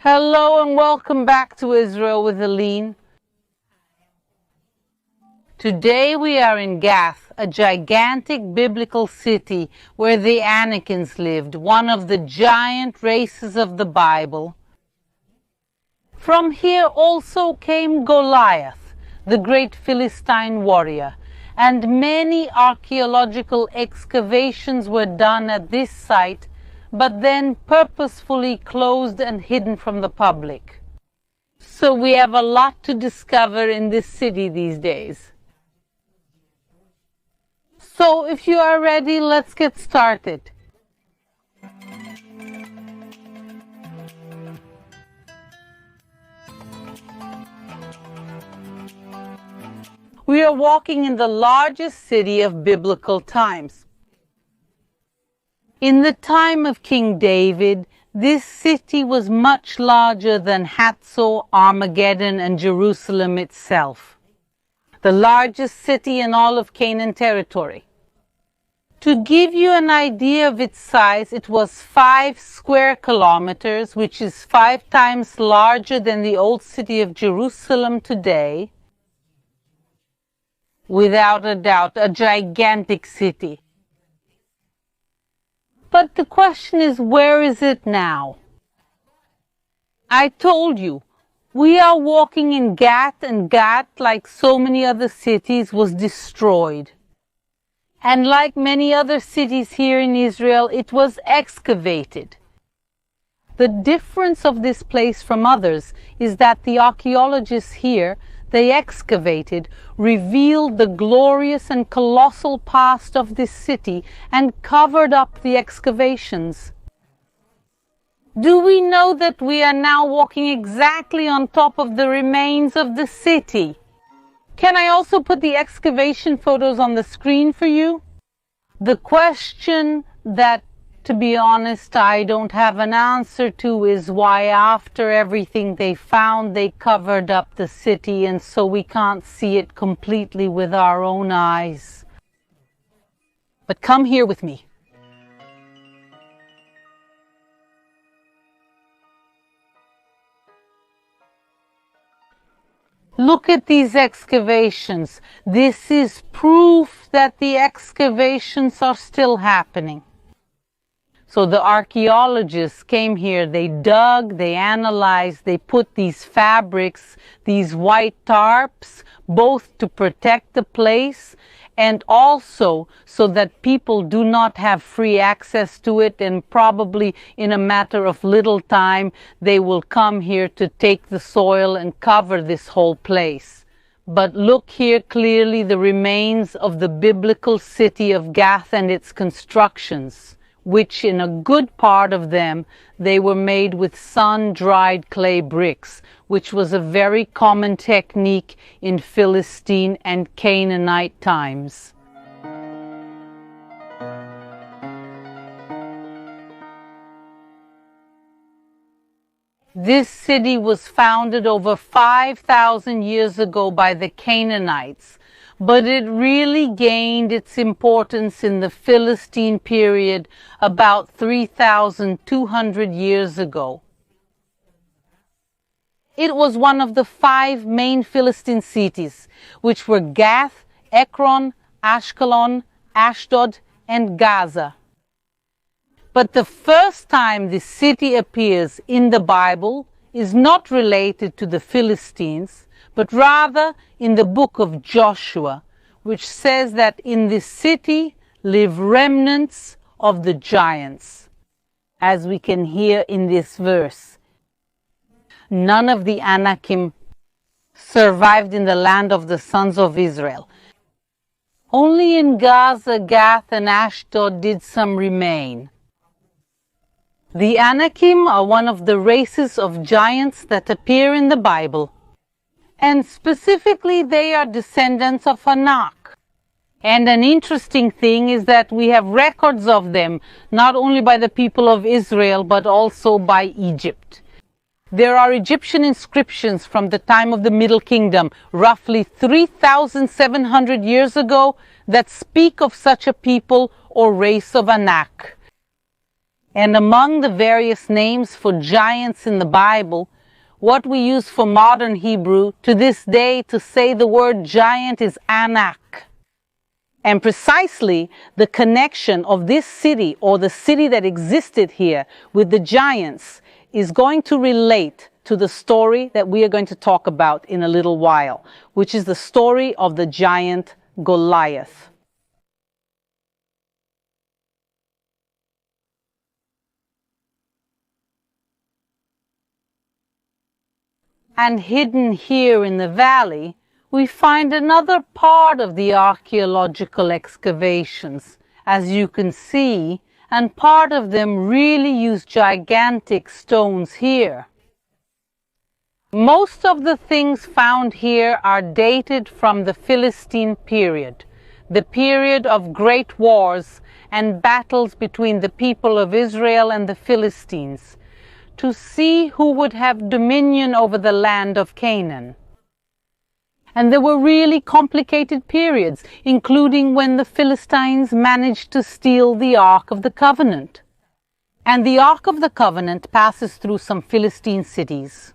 Hello and welcome back to Israel with Aline. Today we are in Gath, a gigantic biblical city where the Anakims lived, one of the giant races of the Bible. From here also came Goliath, the great Philistine warrior, and many archaeological excavations were done at this site, but then purposefully closed and hidden from the public. So we have a lot to discover in this city these days. So if you are ready, let's get started. We are walking in the largest city of biblical times. In the time of King David, this city was much larger than Hatzor, Armageddon, and Jerusalem itself, the largest city in all of Canaan territory. To give you an idea of its size, it was 5 square kilometers, which is 5 times larger than the old city of Jerusalem today. Without a doubt, a gigantic city. But the question is, where is it now? I told you, we are walking in Gath, and Gath, like so many other cities, was destroyed. And like many other cities here in Israel, it was excavated. The difference of this place from others is that the archaeologists here, they excavated, revealed the glorious and colossal past of this city and covered up the excavations. Do we know that we are now walking exactly on top of the remains of the city? Can I also put the excavation photos on the screen for you? The question that, to be honest, I don't have an answer to is why after everything they found, they covered up the city and so we can't see it completely with our own eyes. But come here with me. Look at these excavations. This is proof that the excavations are still happening. So the archaeologists came here, they dug, they analyzed, they put these fabrics, these white tarps, both to protect the place and also so that people do not have free access to it, and probably in a matter of little time they will come here to take the soil and cover this whole place. But look here clearly the remains of the biblical city of Gath and its constructions, which in a good part of them, they were made with sun-dried clay bricks, which was a very common technique in Philistine and Canaanite times. This city was founded over 5,000 years ago by the Canaanites, but it really gained its importance in the Philistine period about 3,200 years ago. It was one of the 5 main Philistine cities, which were Gath, Ekron, Ashkelon, Ashdod, and Gaza. But the first time this city appears in the Bible is not related to the Philistines, but rather in the book of Joshua, which says that in this city live remnants of the giants, as we can hear in this verse. None of the Anakim survived in the land of the sons of Israel. Only in Gaza, Gath, and Ashdod did some remain. The Anakim are one of the races of giants that appear in the Bible. And specifically, they are descendants of Anak. And an interesting thing is that we have records of them, not only by the people of Israel, but also by Egypt. There are Egyptian inscriptions from the time of the Middle Kingdom, roughly 3,700 years ago, that speak of such a people or race of Anak. And among the various names for giants in the Bible, what we use for modern Hebrew to this day to say the word giant is Anak. And precisely the connection of this city, or the city that existed here, with the giants is going to relate to the story that we are going to talk about in a little while, which is the story of the giant Goliath. And hidden here in the valley, we find another part of the archaeological excavations, as you can see, and part of them really use gigantic stones here. Most of the things found here are dated from the Philistine period, the period of great wars and battles between the people of Israel and the Philistines, to see who would have dominion over the land of Canaan. And there were really complicated periods, including when the Philistines managed to steal the Ark of the Covenant. And the Ark of the Covenant passes through some Philistine cities.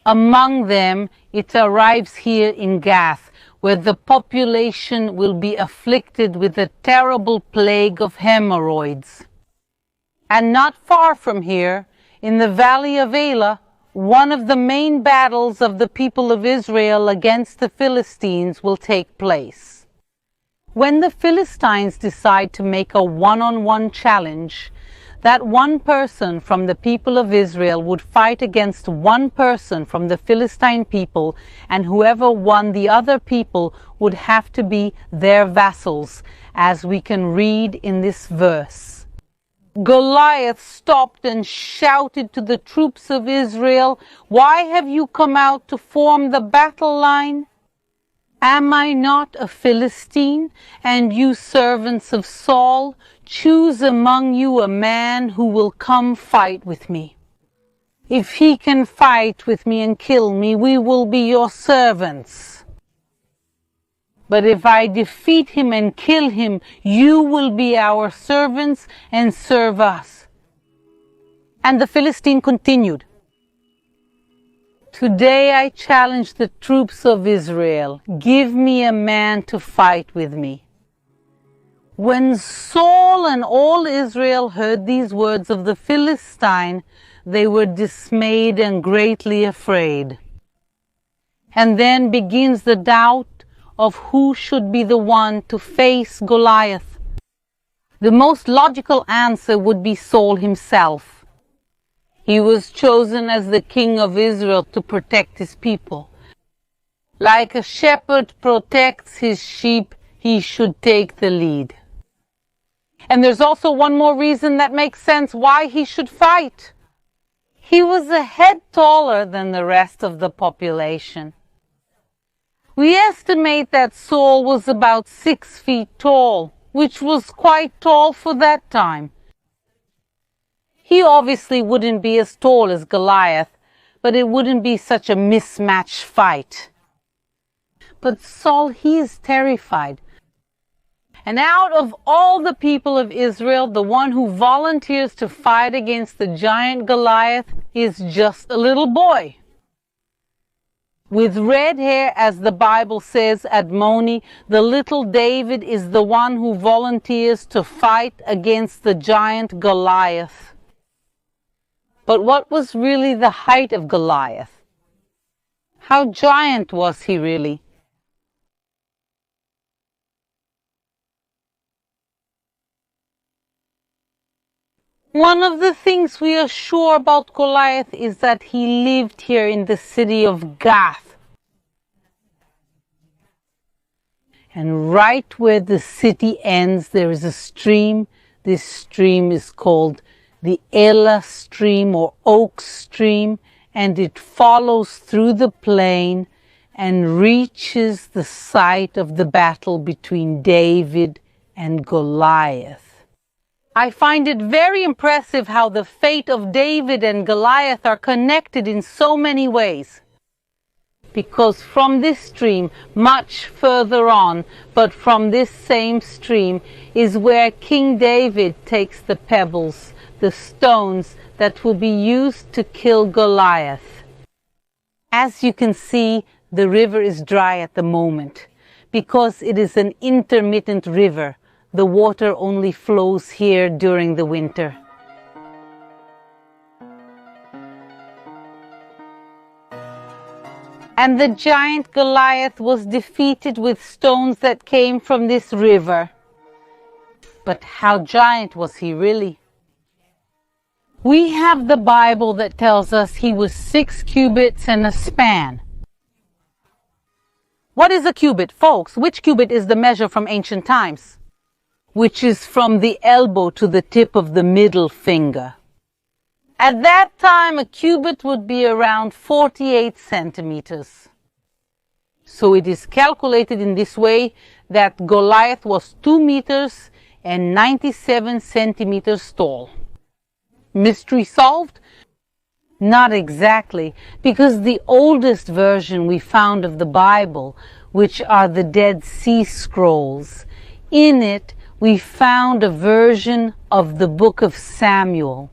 Among them, it arrives here in Gath, where the population will be afflicted with a terrible plague of hemorrhoids. And not far from here, in the valley of Elah, one of the main battles of the people of Israel against the Philistines will take place. When the Philistines decide to make a one-on-one challenge, that one person from the people of Israel would fight against one person from the Philistine people, and whoever won the other people would have to be their vassals, as we can read in this verse. Goliath stopped and shouted to the troops of Israel, "Why have you come out to form the battle line? Am I not a Philistine? And you servants of Saul, choose among you a man who will come fight with me. If he can fight with me and kill me, we will be your servants. But if I defeat him and kill him, you will be our servants and serve us." And the Philistine continued, "Today I challenge the troops of Israel. Give me a man to fight with me." When Saul and all Israel heard these words of the Philistine, they were dismayed and greatly afraid. And then begins the doubt of who should be the one to face Goliath. The most logical answer would be Saul himself. He was chosen as the king of Israel to protect his people. Like a shepherd protects his sheep, he should take the lead. And there's also one more reason that makes sense why he should fight. He was a head taller than the rest of the population. We estimate that Saul was about 6 feet tall, which was quite tall for that time. He obviously wouldn't be as tall as Goliath, but it wouldn't be such a mismatched fight. But Saul, he is terrified. And out of all the people of Israel, the one who volunteers to fight against the giant Goliath is just a little boy. With red hair, as the Bible says at Moni, the little David is the one who volunteers to fight against the giant Goliath. But what was really the height of Goliath? How giant was he really? One of the things we are sure about Goliath is that he lived here in the city of Gath. And right where the city ends, there is a stream. This stream is called the Elah stream or Oak stream, and it follows through the plain and reaches the site of the battle between David and Goliath. I find it very impressive how the fate of David and Goliath are connected in so many ways. Because from this stream, much further on, but from this same stream, is where King David takes the pebbles the stones that will be used to kill Goliath. As you can see, the river is dry at the moment. Because it is an intermittent river, the water only flows here during the winter. And the giant Goliath was defeated with stones that came from this river. But how giant was he really? We have the Bible that tells us he was 6 cubits and a span. What is a cubit, folks? Which cubit is the measure from ancient times? Which is from the elbow to the tip of the middle finger. At that time, a cubit would be around 48 centimeters. So it is calculated in this way that Goliath was 2 meters and 97 centimeters tall. Mystery solved? Not exactly, because the oldest version we found of the Bible, which are the Dead Sea Scrolls, in it we found a version of the book of Samuel.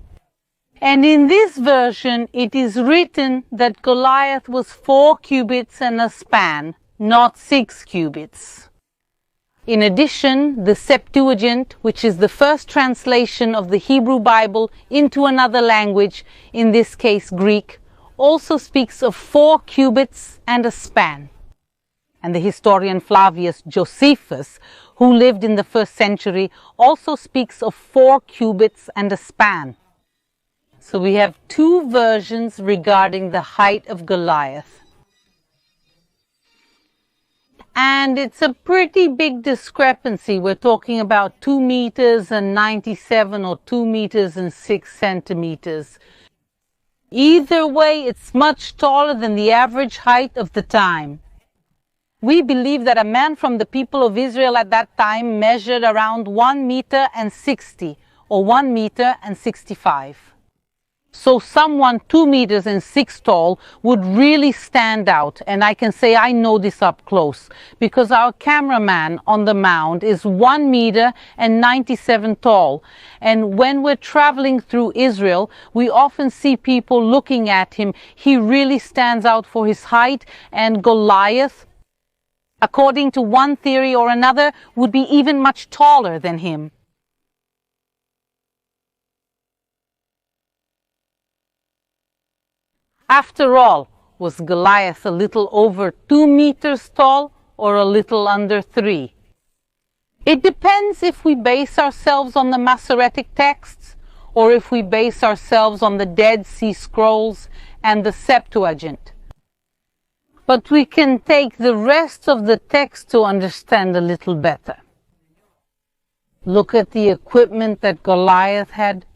And in this version, it is written that Goliath was 4 cubits and a span, not 6 cubits. In addition, the Septuagint, which is the first translation of the Hebrew Bible into another language, in this case Greek, also speaks of 4 cubits and a span. And the historian Flavius Josephus, who lived in the 1st century, also speaks of 4 cubits and a span. So we have 2 versions regarding the height of Goliath. And it's a pretty big discrepancy. We're talking about 2 meters and 97 or 2 meters and 6 centimeters. Either way, it's much taller than the average height of the time. We believe that a man from the people of Israel at that time measured around 1 meter and 60 or 1 meter and 65. So someone 2 meters and 6 tall would really stand out. And I can say I know this up close because our cameraman on the mound is 1 meter and 97 tall. And when we're traveling through Israel, we often see people looking at him. He really stands out for his height, and Goliath, according to one theory or another, would be even much taller than him. After all, was Goliath a little over 2 meters tall or a little under 3? It depends if we base ourselves on the Masoretic texts or if we base ourselves on the Dead Sea Scrolls and the Septuagint. But we can take the rest of the text to understand a little better. Look at the equipment that Goliath had.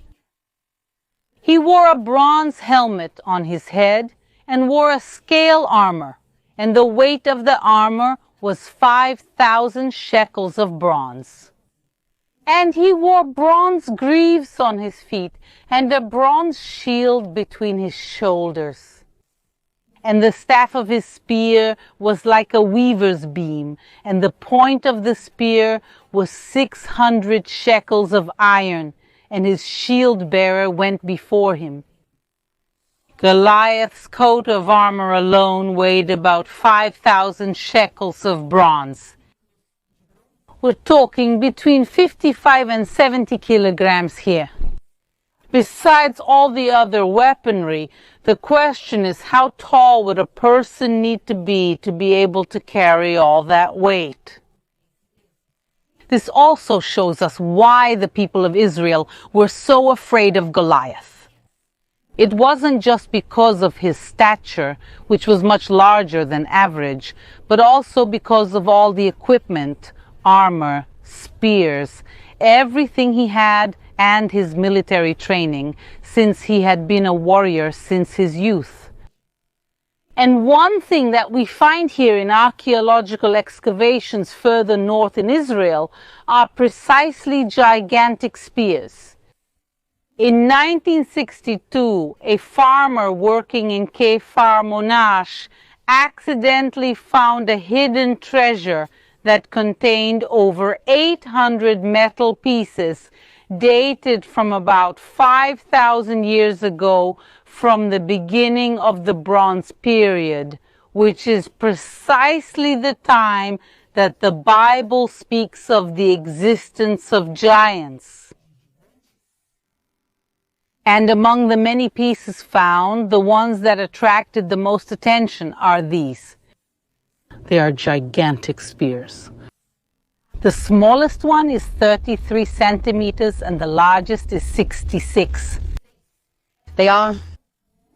He wore a bronze helmet on his head and wore a scale armor, and the weight of the armor was 5,000 shekels of bronze. And he wore bronze greaves on his feet and a bronze shield between his shoulders. And the staff of his spear was like a weaver's beam, and the point of the spear was 600 shekels of iron, and his shield-bearer went before him. Goliath's coat of armor alone weighed about 5,000 shekels of bronze. We're talking between 55 and 70 kilograms here. Besides all the other weaponry, the question is how tall would a person need to be able to carry all that weight? This also shows us why the people of Israel were so afraid of Goliath. It wasn't just because of his stature, which was much larger than average, but also because of all the equipment, armor, spears, everything he had, and his military training, since he had been a warrior since his youth. And one thing that we find here in archaeological excavations further north in Israel are precisely gigantic spears. In 1962, a farmer working in Kfar Monash accidentally found a hidden treasure that contained over 800 metal pieces dated from about 5,000 years ago, from the beginning of the Bronze period, which is precisely the time that the Bible speaks of the existence of giants. And among the many pieces found, the ones that attracted the most attention are these. They are gigantic spears. The smallest one is 33 centimeters and the largest is 66. They are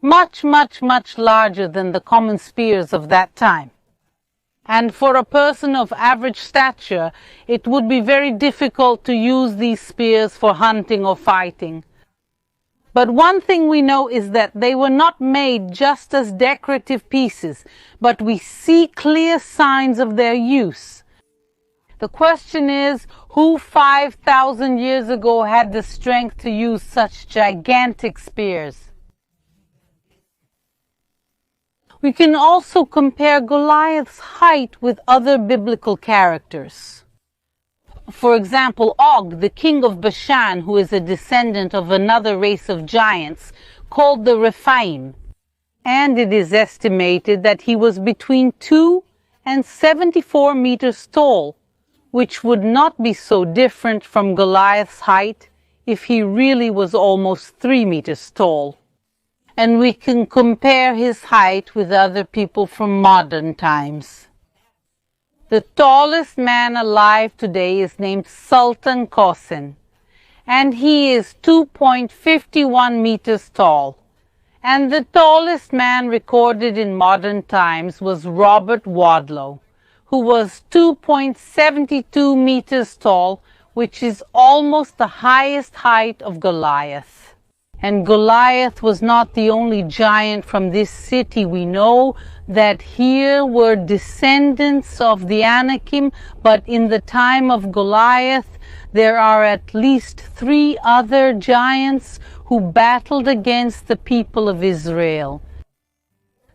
much, much, much larger than the common spears of that time. And for a person of average stature, it would be very difficult to use these spears for hunting or fighting. But one thing we know is that they were not made just as decorative pieces, but we see clear signs of their use. The question is, who 5,000 years ago had the strength to use such gigantic spears? We can also compare Goliath's height with other biblical characters. For example, Og, the king of Bashan, who is a descendant of another race of giants called the Rephaim. And it is estimated that he was between 2 and 74 meters tall, which would not be so different from Goliath's height if he really was almost 3 meters tall. And we can compare his height with other people from modern times. The tallest man alive today is named Sultan Qasim, and he is 2.51 meters tall. And the tallest man recorded in modern times was Robert Wadlow, who was 2.72 meters tall, which is almost the highest height of Goliath. And Goliath was not the only giant from this city. We know that here were descendants of the Anakim, but in the time of Goliath, there are at least 3 other giants who battled against the people of Israel.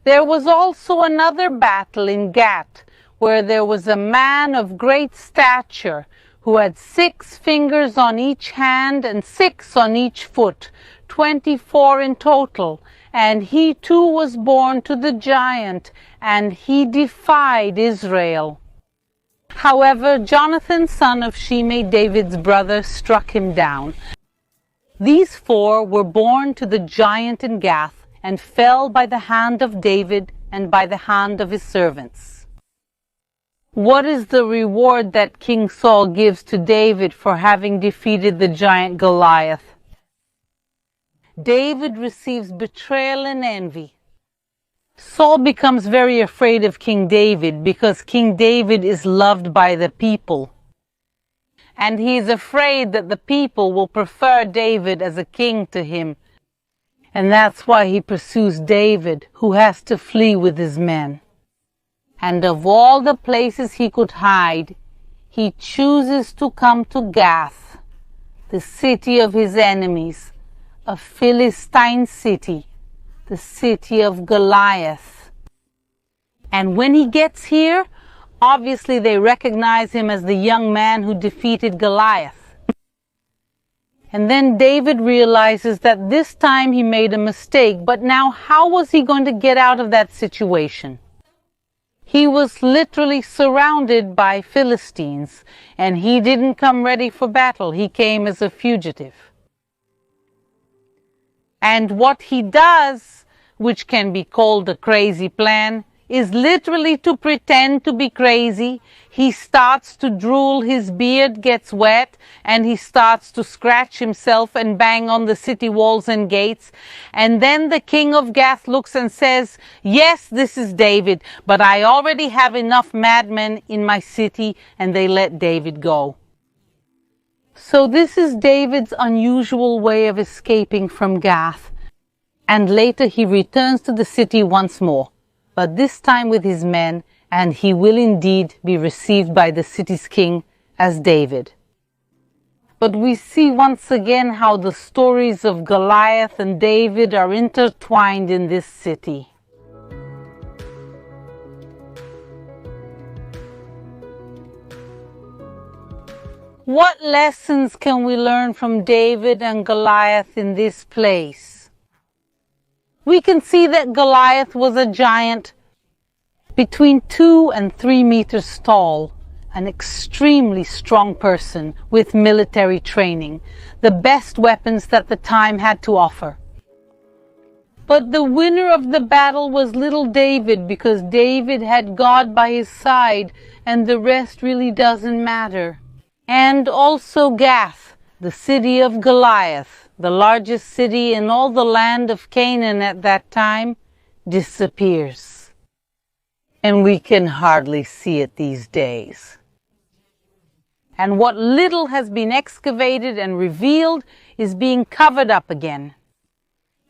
There was also another battle in Gath, where there was a man of great stature who had 6 fingers on each hand and 6 on each foot, 24 in total, and he too was born to the giant, and he defied Israel. However, Jonathan, son of Shimei, David's brother, struck him down. These 4 were born to the giant in Gath, and fell by the hand of David and by the hand of his servants. What is the reward that King Saul gives to David for having defeated the giant Goliath? David receives betrayal and envy. Saul becomes very afraid of King David because King David is loved by the people. And he is afraid that the people will prefer David as a king to him. And that's why he pursues David, who has to flee with his men. And of all the places he could hide, he chooses to come to Gath, the city of his enemies, a Philistine city, the city of Goliath. And when he gets here, obviously they recognize him as the young man who defeated Goliath. And then David realizes that this time he made a mistake, but now how was he going to get out of that situation? He was literally surrounded by Philistines, and he didn't come ready for battle. He came as a fugitive. And what he does, which can be called a crazy plan, is literally to pretend to be crazy. He starts to drool, his beard gets wet, and he starts to scratch himself and bang on the city walls and gates. And then the king of Gath looks and says, "Yes, this is David, but I already have enough madmen in my city," and they let David go. So this is David's unusual way of escaping from Gath. And later he returns to the city once more, but this time with his men, and he will indeed be received by the city's king as David. But we see once again how the stories of Goliath and David are intertwined in this city. What lessons can we learn from David and Goliath in this place? We can see that Goliath was a giant between 2 and 3 meters tall, an extremely strong person with military training, the best weapons that the time had to offer. But the winner of the battle was little David, because David had God by his side and the rest really doesn't matter. And also Gath, the city of Goliath, the largest city in all the land of Canaan at that time, disappears. And we can hardly see it these days. And what little has been excavated and revealed is being covered up again.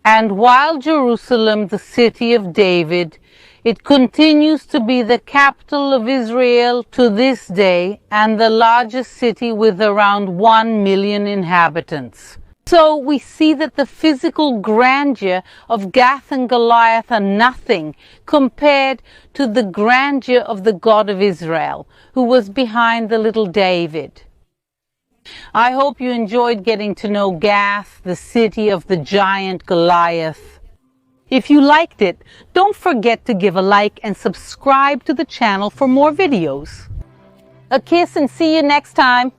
And while Jerusalem, the city of David, it continues to be the capital of Israel to this day and the largest city with around 1 million inhabitants. So we see that the physical grandeur of Gath and Goliath are nothing compared to the grandeur of the God of Israel, who was behind the little David. I hope you enjoyed getting to know Gath, the city of the giant Goliath. If you liked it, don't forget to give a like and subscribe to the channel for more videos. A kiss and see you next time.